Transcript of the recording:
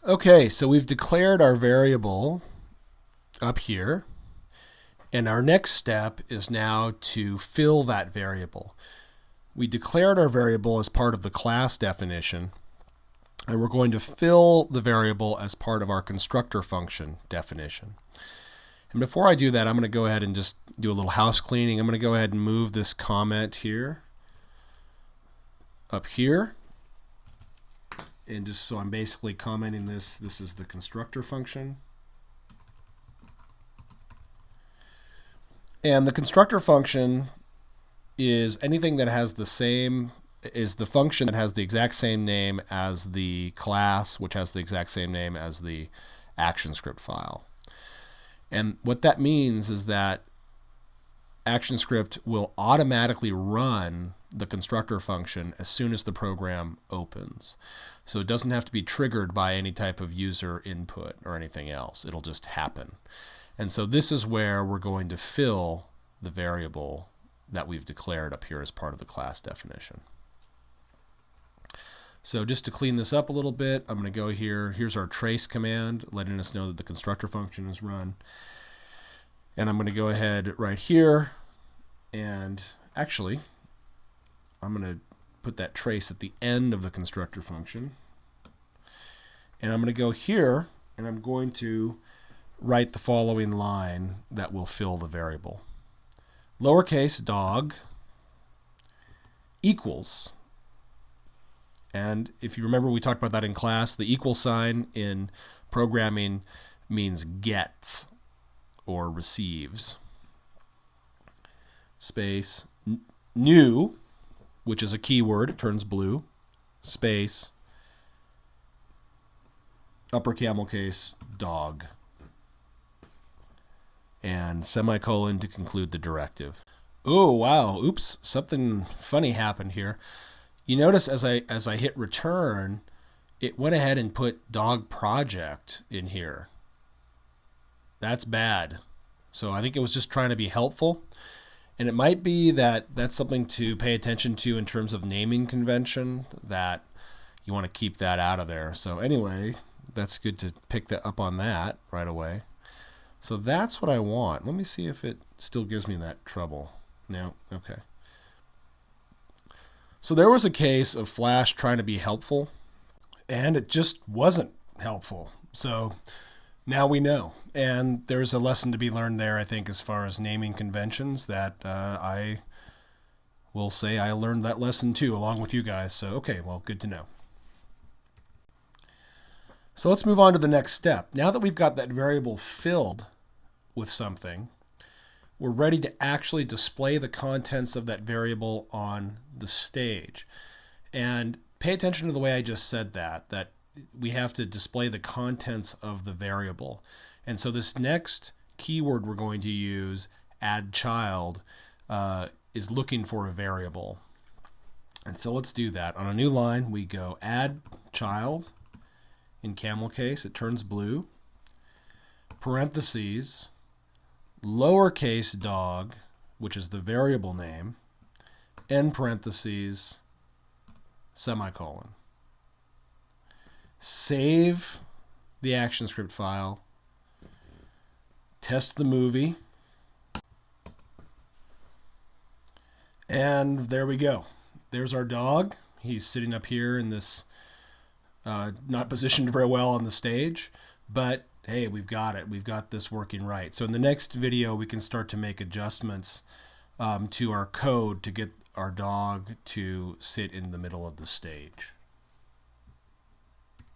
Okay, so we've declared our variable up here, and our next step is now to fill that variable. We declared our variable as part of the class definition, and we're going to fill the variable as part of our constructor function definition. And before I do that, I'm going to go ahead and just do a little house cleaning. I'm going to go ahead and move this comment here up here. And just so I'm basically commenting this is the constructor function. And the constructor function is anything that has the function that has the exact same name as the class, which has the exact same name as the ActionScript file. And what that means is that ActionScript will automatically run the constructor function as soon as the program opens. So it doesn't have to be triggered by any type of user input or anything else. It'll just happen. And so this is where we're going to fill the variable that we've declared up here as part of the class definition. So just to clean this up a little bit, I'm going to go here. Here's our trace command, letting us know that the constructor function is run. And I'm going to go ahead right here, and actually, I'm going to put that trace at the end of the constructor function. And I'm going to go here, and I'm going to write the following line that will fill the variable. Lowercase dog equals, and if you remember we talked about that in class, the equal sign in programming means gets or receives. Space new, which is a keyword, it turns blue, space upper camel case dog, and semicolon to conclude the directive. Oh wow, oops, something funny happened here. You notice as I hit return, it went ahead and put dog project in here. That's bad. So I think it was just trying to be helpful. And it might be that that's something to pay attention to in terms of naming convention, that you want to keep that out of there. So anyway, that's good to pick that up on that right away. So that's what I want. Let me see if it still gives me that trouble. No, okay. So there was a case of Flash trying to be helpful, and it just wasn't helpful. So now we know. And there's a lesson to be learned there, I think, as far as naming conventions, that I will say I learned that lesson too, along with you guys. So, okay, well, good to know. So let's move on to the next step. Now that we've got that variable filled with something, we're ready to actually display the contents of that variable on the stage. And pay attention to the way I just said that we have to display the contents of the variable. And so this next keyword we're going to use, addChild, is looking for a variable. And so let's do that. On a new line, we go addChild. In camel case, it turns blue. Parentheses, lowercase dog, which is the variable name, end parentheses, semicolon. Save the ActionScript file. Test the movie. And there we go. There's our dog. He's sitting up here in this not positioned very well on the stage, but hey, we've got it. We've got this working right. So in the next video, we can start to make adjustments to our code to get our dog to sit in the middle of the stage.